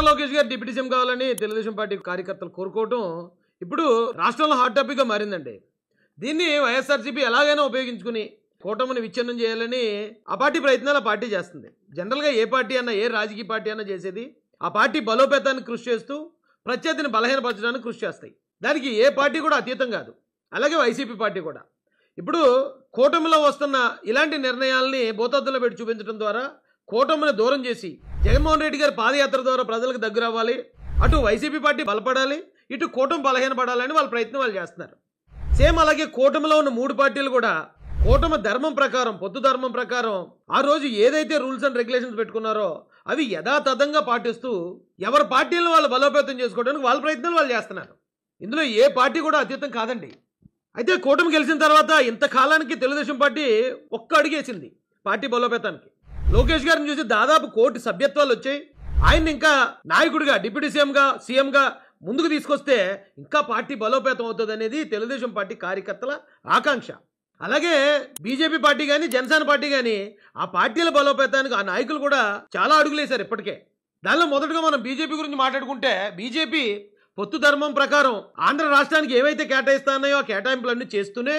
నారా లోకేష్ గారు deputy CM కావాలని Telugu Desam party కార్యకర్తలు కోరుకోవటం ఇప్పుడు రాష్ట్రంలో హాట్ టాపిక్గా మారిందండి. దీన్ని వైఎస్ఆర్సీపీ ఎలాగైనా ఉపయోగించుకుని కూటమిని విచ్ఛిన్నం చేయాలని ఆ పార్టీ ప్రయత్నాలు ఆ పార్టీ చేస్తుంది. జనరల్గా ఏ పార్టీ అన్నా, ఏ రాజకీయ పార్టీ అన్నా చేసేది ఆ పార్టీ బలోపేతానికి కృషి చేస్తూ ప్రత్యర్థిని బలహీనపరచడానికి కృషి చేస్తాయి. దానికి ఏ పార్టీ కూడా అతీతం కాదు. అలాగే వైసీపీ పార్టీ కూడా ఇప్పుడు కూటమిలో వస్తున్న ఇలాంటి నిర్ణయాల్ని భూతద్దులో పెట్టి చూపించడం ద్వారా కూటమిని దూరం చేసి జగన్మోహన్ రెడ్డి గారి పాదయాత్ర ద్వారా ప్రజలకు దగ్గర అవ్వాలి, అటు వైసీపీ పార్టీ బలపడాలి, ఇటు కూటమి బలహీనపడాలని వాళ్ళ ప్రయత్నం వాళ్ళు చేస్తున్నారు. సేమ్ అలాగే కూటమిలో ఉన్న మూడు పార్టీలు కూడా కూటమి ధర్మం ప్రకారం, పొత్తు ధర్మం ప్రకారం ఆ రోజు ఏదైతే రూల్స్ అండ్ రెగ్యులేషన్స్ పెట్టుకున్నారో అవి యథాతథంగా పాటిస్తూ ఎవరి పార్టీలను వాళ్ళు బలోపేతం చేసుకోవడానికి వాళ్ళ ప్రయత్నాలు వాళ్ళు చేస్తున్నారు. ఇందులో ఏ పార్టీ కూడా అతీతం కాదండి. అయితే కూటమి గెలిచిన తర్వాత ఇంతకాలానికి తెలుగుదేశం పార్టీ ఒక్క అడుగేసింది పార్టీ బలోపేతానికి. లోకేష్ గారిని చూసి దాదాపు 1 కోటి సభ్యత్వాలు వచ్చాయి. ఆయన్ని ఇంకా నాయకుడిగా, డిప్యూటీ సీఎంగా ముందుకు తీసుకొస్తే ఇంకా పార్టీ బలోపేతం అవుతుంది అనేది తెలుగుదేశం పార్టీ కార్యకర్తల ఆకాంక్ష. అలాగే బీజేపీ పార్టీ కానీ, జనసేన పార్టీ కానీ ఆ పార్టీల బలోపేతానికి ఆ నాయకులు కూడా చాలా అడుగులేశారు ఇప్పటికే. దానిలో మొదటగా మనం బీజేపీ గురించి మాట్లాడుకుంటే, బీజేపీ పొత్తు ధర్మం ప్రకారం ఆంధ్ర రాష్ట్రానికి ఏవైతే కేటాయిస్తానో ఆ కేటాయింపులన్నీ చేస్తూనే,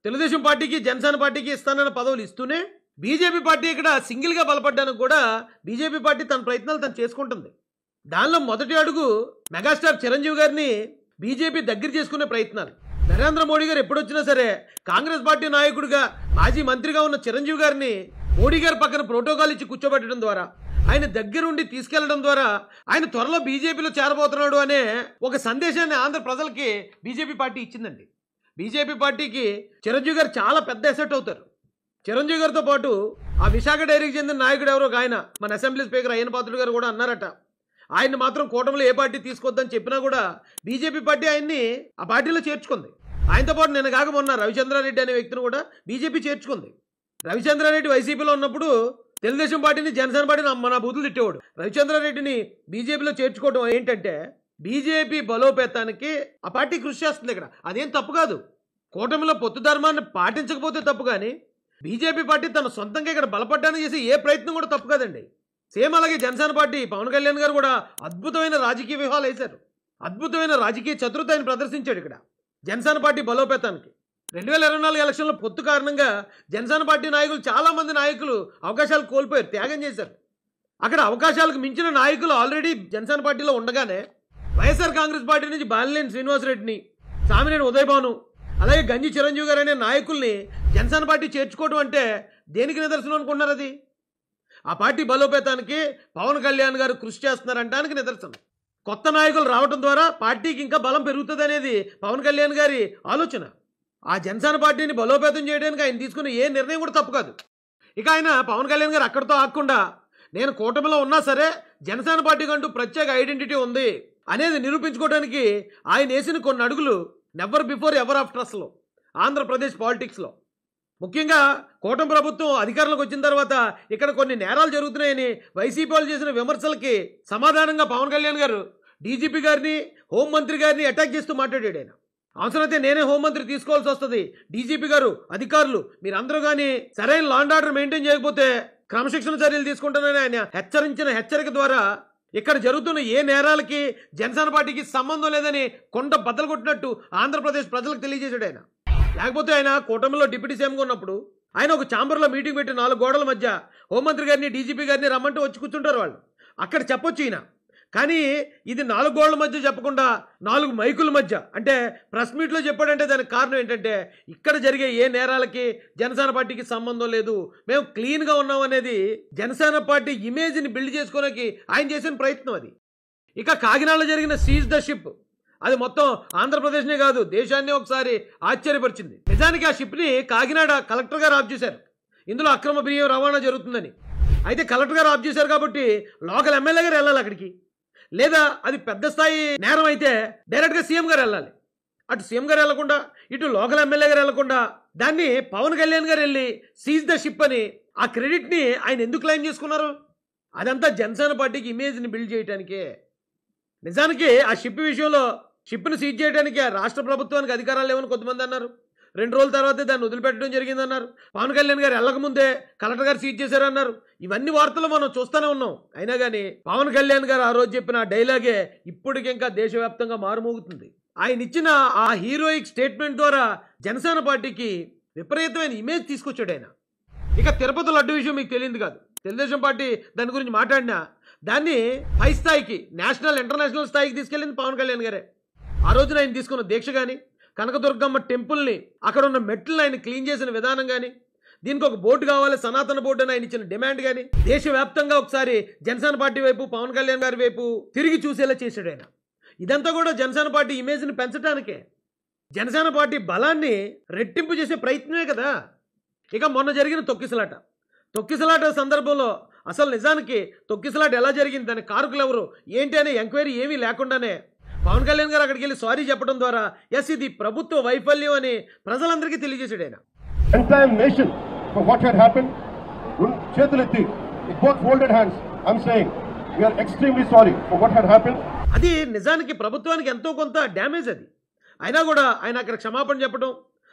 తెలుగుదేశం పార్టీకి, జనసేన పార్టీకి ఇస్తానన్న పదవులు ఇస్తూనే, బీజేపీ పార్టీ ఇక్కడ సింగిల్గా బలపడడానికి కూడా బీజేపీ పార్టీ తన ప్రయత్నాలు తను చేసుకుంటుంది. దానిలో మొదటి అడుగు మెగాస్టార్ చిరంజీవి గారిని బీజేపీ దగ్గర చేసుకునే ప్రయత్నాలు. నరేంద్ర మోడీ గారు ఎప్పుడొచ్చినా సరే కాంగ్రెస్ పార్టీ నాయకుడిగా, మాజీ మంత్రిగా ఉన్న చిరంజీవి గారిని మోడీ గారి పక్కన ప్రోటోకాల్ ఇచ్చి కూర్చోబెట్టడం ద్వారా, ఆయన దగ్గరుండి తీసుకెళ్లడం ద్వారా ఆయన త్వరలో బీజేపీలో చేరబోతున్నాడు అనే ఒక సందేశాన్ని ఆంధ్ర ప్రజలకి బీజేపీ పార్టీ ఇచ్చిందండి. బీజేపీ పార్టీకి చిరంజీవి గారు చాలా పెద్ద ఎసెట్ అవుతారు. చిరంజీవి గారితో పాటు ఆ విశాఖ డైరీకి చెందిన నాయకుడు ఎవరో ఆయన, మన అసెంబ్లీ స్పీకర్ అయ్యన పాత్రుడు గారు కూడా అన్నారట, ఆయన్ని మాత్రం కూటమిలో ఏ పార్టీ తీసుకొద్దని చెప్పినా కూడా బీజేపీ పార్టీ ఆయన్ని ఆ పార్టీలో చేర్చుకుంది. ఆయనతో పాటు నిన్న కాక మొన్న రవిచంద్రారెడ్డి అనే వ్యక్తిని కూడా బీజేపీ చేర్చుకుంది. రవిచంద్రారెడ్డి వైసీపీలో ఉన్నప్పుడు తెలుగుదేశం పార్టీని, జనసేన పార్టీని మన బూతులు తిట్టేవాడు. రవిచంద్రారెడ్డిని బీజేపీలో చేర్చుకోవడం ఏంటంటే బీజేపీ బలోపేతానికి ఆ పార్టీ కృషి చేస్తుంది. ఇక్కడ అదేం తప్పు కాదు. కూటమిలో పొత్తు ధర్మాన్ని పాటించకపోతే తప్పు, కానీ బీజేపీ పార్టీ తన సొంతంగా ఇక్కడ బలపడడానికి చేసే ఏ ప్రయత్నం కూడా తప్పు కాదండి. సేమ్ అలాగే జనసేన పార్టీ పవన్ కళ్యాణ్ గారు కూడా అద్భుతమైన రాజకీయ వ్యూహాలు వేశారు. అద్భుతమైన రాజకీయ చతురత ఆయన ప్రదర్శించాడు ఇక్కడ జనసేన పార్టీ బలోపేతానికి. 2024 ఎలక్షన్లో పొత్తు కారణంగా జనసేన పార్టీ నాయకులు, చాలా మంది నాయకులు అవకాశాలు కోల్పోయారు, త్యాగం చేశారు. అక్కడ అవకాశాలకు మించిన నాయకులు ఆల్రెడీ జనసేన పార్టీలో ఉండగానే వైఎస్ఆర్ కాంగ్రెస్ పార్టీ నుంచి బాలినేని శ్రీనివాసరెడ్డిని, సామినేని ఉదయభాను, అలాగే గంజి చిరంజీవి గారు అనే నాయకుల్ని జనసేన పార్టీ చేర్చుకోవడం అంటే దేనికి నిదర్శనం అనుకున్నారు? అది ఆ పార్టీ బలోపేతానికి పవన్ కళ్యాణ్ గారు కృషి చేస్తున్నారంటానికి నిదర్శనం. కొత్త నాయకులు రావడం ద్వారా పార్టీకి ఇంకా బలం పెరుగుతుంది అనేది పవన్ కళ్యాణ్ గారి ఆలోచన. ఆ జనసేన పార్టీని బలోపేతం చేయడానికి ఆయన తీసుకున్న ఏ నిర్ణయం కూడా తప్పు కాదు. ఇక ఆయన పవన్ కళ్యాణ్ గారు అక్కడితో ఆగకుండా, నేను కూటమిలో ఉన్నా సరే జనసేన పార్టీకి అంటూ ప్రత్యేక ఐడెంటిటీ ఉంది అనేది నిరూపించుకోవడానికి ఆయన వేసిన కొన్ని అడుగులు నెవర్ బిఫోర్ ఎవర్ ఆఫ్టర్ అసలు ఆంధ్రప్రదేశ్ పాలిటిక్స్లో. ముఖ్యంగా కూటమి ప్రభుత్వం అధికారంలోకి వచ్చిన తర్వాత ఇక్కడ కొన్ని నేరాలు జరుగుతున్నాయని వైసీపీ వాళ్ళు చేసిన విమర్శలకి సమాధానంగా పవన్ కళ్యాణ్ గారు డీజీపీ గారిని, హోంమంత్రి గారిని అటాక్ చేస్తూ మాట్లాడాడు. ఆయన అవసరమైతే నేనే హోంమంత్రి తీసుకోవాల్సి వస్తుంది, డీజీపీ గారు, అధికారులు మీరందరూ కానీ సరైన లా అండ్ ఆర్డర్ మెయింటైన్ చేయకపోతే క్రమశిక్షణ చర్యలు తీసుకుంటానని ఆయన హెచ్చరించిన హెచ్చరిక ద్వారా ఇక్కడ జరుగుతున్న ఏ నేరాలకి జనసేన పార్టీకి సంబంధం లేదని కొండ బద్దలు కొట్టినట్టు ఆంధ్రప్రదేశ్ ప్రజలకు తెలియజేశాడు ఆయన. లేకపోతే ఆయన కూటమిలో డిప్యూటీ సీఎంగా ఉన్నప్పుడు ఆయన ఒక ఛాంబర్లో మీటింగ్ పెట్టి 4 గోడల మధ్య హోంమంత్రి గారిని, డీజీపీ గారిని రమ్మంటూ వచ్చి కూర్చుంటారు వాళ్ళు. అక్కడ చెప్పొచ్చు ఈయన. కానీ ఇది 4 గోడల మధ్య చెప్పకుండా 4 మైకుల మధ్య, అంటే ప్రెస్ మీట్లో చెప్పాడంటే దానికి కారణం ఏంటంటే ఇక్కడ జరిగే ఏ నేరాలకి జనసేన పార్టీకి సంబంధం లేదు, మేము క్లీన్గా ఉన్నాం అనేది జనసేన పార్టీ ఇమేజ్ని బిల్డ్ చేసుకోవడానికి ఆయన చేసిన ప్రయత్నం అది. ఇక కాకినాడలో జరిగిన సీజ్ ద షిప్, అది మొత్తం ఆంధ్రప్రదేశ్నే కాదు దేశాన్ని ఒకసారి ఆశ్చర్యపరిచింది. నిజానికి ఆ షిప్ని కాకినాడ కలెక్టర్ గారు ఆఫ్ చేశారు, ఇందులో అక్రమ బియ్యం రవాణా జరుగుతుందని. అయితే కలెక్టర్ గారు ఆఫ్ చేశారు కాబట్టి లోకల్ ఎమ్మెల్యే గారు వెళ్ళాలి అక్కడికి, లేదా అది పెద్ద స్థాయి నేరం అయితే డైరెక్ట్గా సీఎం గారు వెళ్ళాలి. అటు సీఎం గారు వెళ్లకుండా, ఇటు లోకల్ ఎమ్మెల్యే గారు వెళ్లకుండా దాన్ని పవన్ కళ్యాణ్ గారు వెళ్ళి సీజ్ ద షిప్ అని ఆ క్రెడిట్ని ఆయన ఎందుకు క్లెయిమ్ చేసుకున్నారు? అదంతా జనసేన పార్టీకి ఇమేజ్ని బిల్డ్ చేయడానికే. నిజానికి ఆ షిప్ విషయంలో షిప్ను సీజ్ చేయడానికి రాష్ట్ర ప్రభుత్వానికి అధికారాలు లేవని కొంతమంది అన్నారు. 2 రోజుల తర్వాతే దాన్ని వదిలిపెట్టడం జరిగిందన్నారు. పవన్ కళ్యాణ్ గారు వెళ్ళకముందే కలెక్టర్ గారు సీజ్ చేశారన్నారు. ఇవన్నీ వార్తలు మనం చూస్తూనే ఉన్నాం. అయినా కానీ పవన్ కళ్యాణ్ గారు ఆ రోజు చెప్పిన డైలాగే ఇప్పటికింకా దేశవ్యాప్తంగా మారుమోగుతుంది. ఆయన ఇచ్చిన ఆ హీరోయిక్ స్టేట్మెంట్ ద్వారా జనసేన పార్టీకి విపరీతమైన ఇమేజ్ తీసుకొచ్చాడు ఆయన. ఇక తిరుపతి లడ్డు విషయం మీకు తెలియదు కాదు. తెలుగుదేశం పార్టీ దాని గురించి మాట్లాడినా దాన్ని పై స్థాయికి, నేషనల్ ఇంటర్నేషనల్ స్థాయికి తీసుకెళ్ళింది పవన్ కళ్యాణ్ గారే. ఆ రోజున ఆయన తీసుకున్న దీక్ష కానీ, కనకదుర్గమ్మ టెంపుల్ని అక్కడ ఉన్న మెట్లను ఆయన క్లీన్ చేసిన విధానం కానీ, దీనికి ఒక బోర్డు కావాలి, సనాతన బోర్డు అని ఆయన ఇచ్చిన డిమాండ్ కానీ, దేశవ్యాప్తంగా ఒకసారి జనసేన పార్టీ వైపు, పవన్ కళ్యాణ్ గారి వైపు తిరిగి చూసేలా చేశాడు ఆయన. ఇదంతా కూడా జనసేన పార్టీ ఇమేజ్ని పెంచడానికే, జనసేన పార్టీ బలాన్ని రెట్టింపు చేసే ప్రయత్నమే కదా. ఇక మొన్న జరిగిన తొక్కిసలాట సందర్భంలో అసలు నిజానికి తొక్కిసలాట ఎలా జరిగింది, దాని కారకులు ఎవరు ఏంటి అనే ఎంక్వైరీ ఏమీ లేకుండానే పవన్ కళ్యాణ్ గారు అక్కడికి వెళ్ళి సారీ చెప్పడం ద్వారా ఎస్ ఇది ప్రభుత్వ వైఫల్యం అని ప్రజలందరికీ తెలియజేశాడు ఆయన. Entire nation for what had happened, చేతులెత్తి with both folded hands I'm saying we are extremely sorry for what had happened. అది నిజానికి ప్రభుత్వానికి ఎంతో కొంత డ్యామేజ్ అది. అయినా కూడా ఆయన అక్కడ క్షమాపణ చెప్పడం,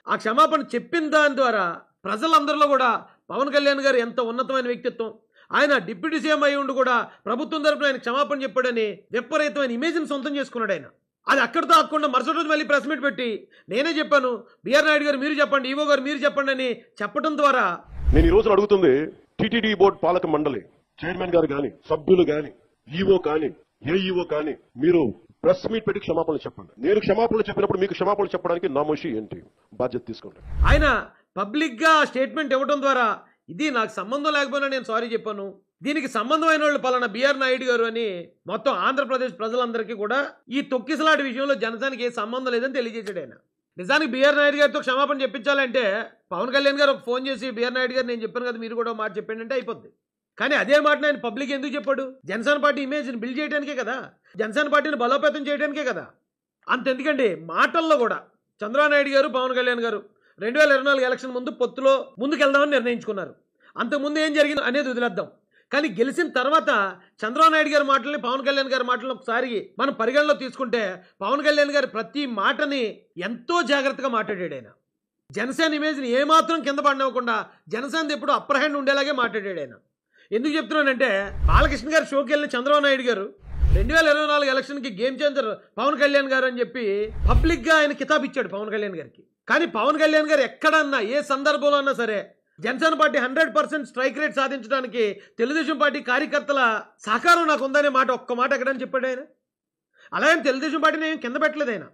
ఆ క్షమాపణ చెప్పిన దాని ద్వారా ప్రజలందరిలో కూడా పవన్ కళ్యాణ్ గారు ఎంత ఉన్నతమైన వ్యక్తిత్వం, ఆయన డిప్యూటీ సీఎం అయి ఉండి కూడా ప్రభుత్వం తరపున ఆయన క్షమాపణ చెప్పాడని విపరీతమైన ఇమేజ్ని సొంతం చేసుకున్నాడు ఆయన. అది అక్కడితో ఆకుండా మరుసటి రోజు మళ్ళీ ప్రెస్ మీట్ పెట్టి నేనే చెప్పాను, బిఆర్ నాయుడు గారు మీరు చెప్పండి, ఈవో గారు మీరు చెప్పండి అని చెప్పడం ద్వారా నేను ఈ రోజు అడుగుతుంది టీటీడీ బోర్డు పాలక మండలి చైర్మన్ గారు కానీ, సభ్యులు కానీ, ఈవో కానీ, ఏఈఓ కానీ మీరు ప్రెస్ మీట్ పెట్టి క్షమాపణలు చెప్పండి. నేను క్షమాపణలు చెప్పినప్పుడు మీకు క్షమాపణలు చెప్పడానికి నామోషి ఏంటి, బాధ్యత తీసుకోండి. ఆయన పబ్లిక్ గా స్టేట్మెంట్ ఇవ్వడం ద్వారా ఇది నాకు సంబంధం లేకపోయినా నేను సారీ చెప్పాను, దీనికి సంబంధమైన వాళ్ళు పలానా బిఆర్ నాయుడు గారు అని మొత్తం ఆంధ్రప్రదేశ్ ప్రజలందరికీ కూడా ఈ తొక్కిసలాట విషయంలో జనసేనకి ఏ సంబంధం లేదని తెలియజేశాడు ఆయన. నిజానికి బిఆర్ నాయుడు గారితో క్షమాపణ చెప్పించాలంటే పవన్ కళ్యాణ్ గారు ఒక ఫోన్ చేసి బిఆర్ నాయుడు గారు నేను చెప్పాను కదా మీరు కూడా మాట చెప్పండి అంటే అయిపోద్ది. కానీ అదే మాటను ఆయన పబ్లిక్ ఎందుకు చెప్పాడు? జనసేన పార్టీ ఇమేజ్ని బిల్డ్ చేయడానికే కదా, జనసేన పార్టీని బలోపేతం చేయడానికే కదా. అంతెందుకండి మాటల్లో కూడా చంద్రబాబు నాయుడు గారు, పవన్ కళ్యాణ్ గారు 2024 ఎలక్షన్ ముందు పొత్తులో ముందుకెళ్దామని నిర్ణయించుకున్నారు. అంతకుముందు ఏం జరిగింది అనేది వదిలేద్దాం. కానీ గెలిచిన తర్వాత చంద్రబాబు నాయుడు గారి మాటల్ని, పవన్ కళ్యాణ్ గారి మాటలను ఒకసారి మనం పరిగణలో తీసుకుంటే పవన్ కళ్యాణ్ గారి ప్రతి మాటని ఎంతో జాగ్రత్తగా మాట్లాడాడు ఆయన. జనసేన ఇమేజ్ని ఏమాత్రం కింద పడినవ్వకుండా జనసేన ఎప్పుడు అప్పర్ హ్యాండ్ ఉండేలాగే మాట్లాడాడు ఆయన. ఎందుకు చెప్తున్నానంటే బాలకృష్ణ గారు షోకి వెళ్ళిన చంద్రబాబు నాయుడు గారు 2024 ఎలక్షన్కి గేమ్ చేంజర్ పవన్ కళ్యాణ్ గారు అని చెప్పి పబ్లిక్గా ఆయన కితాబ్ ఇచ్చాడు పవన్ కళ్యాణ్ గారికి. కానీ పవన్ కళ్యాణ్ గారు ఎక్కడన్నా ఏ సందర్భంలో అన్నా సరే జనసేన పార్టీ 100% స్ట్రైక్ రేట్ సాధించడానికి తెలుగుదేశం పార్టీ కార్యకర్తల సహకారం నాకు ఉందనే మాట ఒక్క మాట ఎక్కడని చెప్పాడు ఆయన. అలాగే తెలుగుదేశం పార్టీని ఏం కింద పెట్టలేదు ఆయన.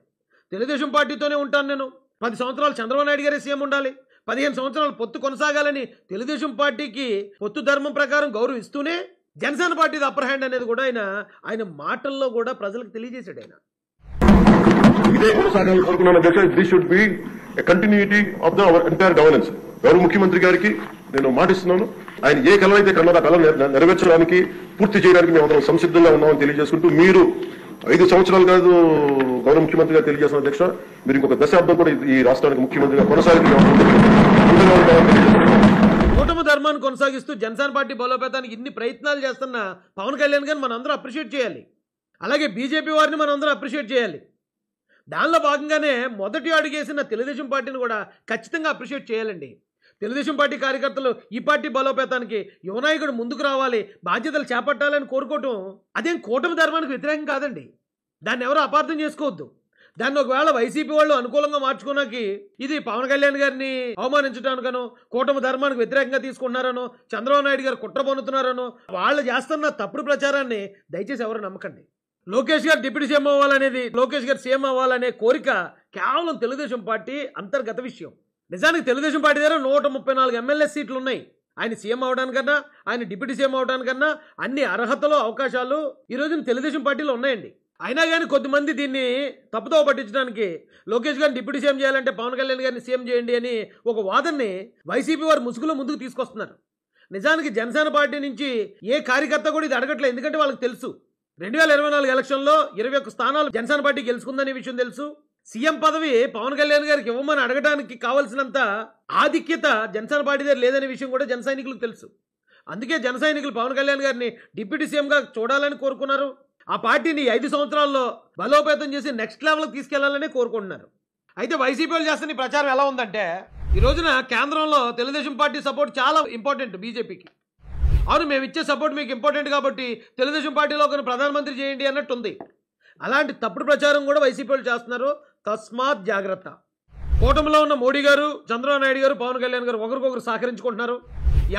తెలుగుదేశం పార్టీతోనే ఉంటాను నేను, 10 సంవత్సరాలు చంద్రబాబు నాయుడు గారే సీఎం ఉండాలి, 15 సంవత్సరాలు పొత్తు కొనసాగాలని తెలుగుదేశం పార్టీకి పొత్తు ధర్మం ప్రకారం గౌరవిస్తూనే జనసేన పార్టీ అప్పర్ హ్యాండ్ అనేది కూడా ఆయన మాటల్లో కూడా ప్రజలకు తెలియజేశాడు ఆయన. ఇదే కొనసాగాలని కోరుకున్నాను అధ్యక్ష. This should be a continuity of the our entire governance. గౌరవ ముఖ్యమంత్రి గారికి నేను మాటిస్తున్నాను, ఆయన ఏ కళ అయితే కన్నారో ఆ కళ నెరవేర్చడానికి పూర్తి చేయడానికి మేము అందరం సంసిద్ధంగా ఉన్నామని తెలియజేసుకుంటూ, మీరు 5 సంవత్సరాలు కాదు గౌరవ ముఖ్యమంత్రి గారు తెలియజేస్తున్న అధ్యక్ష, మీరు ఇంకొక దశాబ్దం కూడా ఈ రాష్ట్రానికి ముఖ్యమంత్రిగా కొనసాగి కూటమి ధర్మాన్ని కొనసాగిస్తూ జనసేన పార్టీ బలోపేతానికి ఇన్ని ప్రయత్నాలు చేస్తున్న పవన్ కళ్యాణ్ గారిని మనం అందరూ అప్రిషియేట్ చేయాలి. అలాగే బీజేపీ వారిని మనం అందరూ అప్రిషియేట్ చేయాలి. దానిలో భాగంగానే మొదటి అడుగేసిన తెలుగుదేశం పార్టీని కూడా ఖచ్చితంగా అప్రిషియేట్ చేయాలండి. తెలుగుదేశం పార్టీ కార్యకర్తలు ఈ పార్టీ బలోపేతానికి యువనాయకుడు ముందుకు రావాలి, బాధ్యతలు చేపట్టాలని కోరుకోవటం అదేం కూటమి ధర్మానికి వ్యతిరేకం కాదండి. దాన్ని ఎవరు అపార్థం చేసుకోవద్దు. దాన్ని ఒకవేళ వైసీపీ వాళ్ళు అనుకూలంగా మార్చుకోవడానికి ఇది పవన్ కళ్యాణ్ గారిని అవమానించడానికనో, కూటమి ధర్మానికి వ్యతిరేకంగా తీసుకున్నారనో, చంద్రబాబు నాయుడు గారు కుట్ర పొందుతున్నారనో వాళ్ళు చేస్తున్న తప్పుడు ప్రచారాన్ని దయచేసి ఎవరు నమ్మకండి. లోకేష్ గారు డిప్యూటీ సీఎం అవ్వాలనేది, లోకేష్ గారు సీఎం అవ్వాలనే కోరిక కేవలం తెలుగుదేశం పార్టీ అంతర్గత విషయం. నిజానికి తెలుగుదేశం పార్టీ దగ్గర 134 ఎమ్మెల్యే సీట్లు ఉన్నాయి. ఆయన సీఎం అవడానికన్నా, ఆయన డిప్యూటీ సీఎం అవడానికన్నా అన్ని అర్హతలు, అవకాశాలు ఈ రోజున తెలుగుదేశం పార్టీలో ఉన్నాయండి. అయినా కానీ కొద్దిమంది దీన్ని తప్పుతో పట్టించడానికి లోకేష్ గారిని డిప్యూటీ సీఎం చేయాలంటే పవన్ కళ్యాణ్ గారిని సీఎం చేయండి అని ఒక వాదనని వైసీపీ వారు ముసుగులో ముందుకు తీసుకొస్తున్నారు. నిజానికి జనసేన పార్టీ నుంచి ఏ కార్యకర్త కూడా ఇది అడగట్లేదు. ఎందుకంటే వాళ్ళకి తెలుసు 2024 ఎలక్షన్లో 21 స్థానాలు జనసేన పార్టీ గెలుచుకుందనే విషయం తెలుసు. సీఎం పదవి పవన్ కళ్యాణ్ గారికి ఇవ్వమని అడగడానికి కావాల్సినంత ఆధిక్యత జనసేన పార్టీ దగ్గర లేదనే విషయం కూడా జన సైనికులకు తెలుసు. అందుకే జన సైనికులు పవన్ కళ్యాణ్ గారిని డిప్యూటీ సీఎంగా చూడాలని కోరుకున్నారు. ఆ పార్టీని 5 సంవత్సరాల్లో బలోపేతం చేసి నెక్స్ట్ లెవెల్కి తీసుకెళ్లాలని కోరుకుంటున్నారు. అయితే వైసీపీ వాళ్ళు చేస్తున్న ఈ ప్రచారం ఎలా ఉందంటే, ఈ రోజున కేంద్రంలో తెలుగుదేశం పార్టీ సపోర్ట్ చాలా ఇంపార్టెంట్ బీజేపీకి. అవును, మేము ఇచ్చే సపోర్ట్ మీకు ఇంపార్టెంట్ కాబట్టి తెలుగుదేశం పార్టీలో ఒక ప్రధానమంత్రి చేయండి అన్నట్టు ఉంది. అలాంటి తప్పుడు ప్రచారం కూడా వైసీపీ వాళ్ళు చేస్తున్నారు. తస్మాత్ జాగ్రత్త. కూటమిలో ఉన్న మోడీ గారు, చంద్రబాబు నాయుడు గారు, పవన్ కళ్యాణ్ గారు ఒకరికొకరు సహకరించుకుంటున్నారు.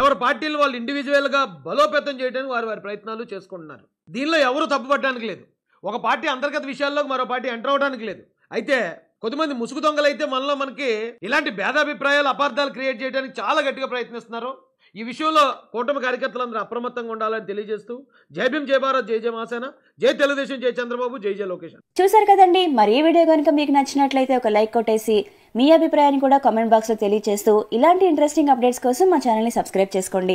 ఎవరి పార్టీలు వాళ్ళు ఇండివిజువల్గా బలోపేతం చేయడానికి వారి ప్రయత్నాలు చేసుకుంటున్నారు. దీనిలో ఎవరు తప్పుపట్టడానికి లేదు. ఒక పార్టీ అంతర్గత విషయాల్లోకి మరో పార్టీ ఎంటర్ అవడానికి లేదు. అయితే కొద్దిమంది ముసుగు దొంగలైతే మనకి ఇలాంటి భేదాభిప్రాయాలు, అపార్థాలు క్రియేట్ చేయడానికి చాలా గట్టిగా ప్రయత్నిస్తున్నారు. ఈ విషయంలో కూటమి కార్యకర్తలందరూ అప్రమత్తంగా ఉండాలని తెలియజేస్తూ జై భీమ్, జై భారత్, జై జై మాసేన, జై తెలుగుదేశం, జై చంద్రబాబు, జై జై లోకేష్. చూసారు కదండి, మరి ఈ వీడియో కనుక మీకు నచ్చినట్లయితే ఒక లైక్ కొట్టేసి మీ అభిప్రాయాన్ని కూడా కామెంట్ బాక్స్ లో తెలియజేస్తూ ఇలాంటి ఇంట్రెస్టింగ్ అప్డేట్స్ కోసం మా ఛానల్ ని సబ్స్క్రైబ్ చేసుకోండి.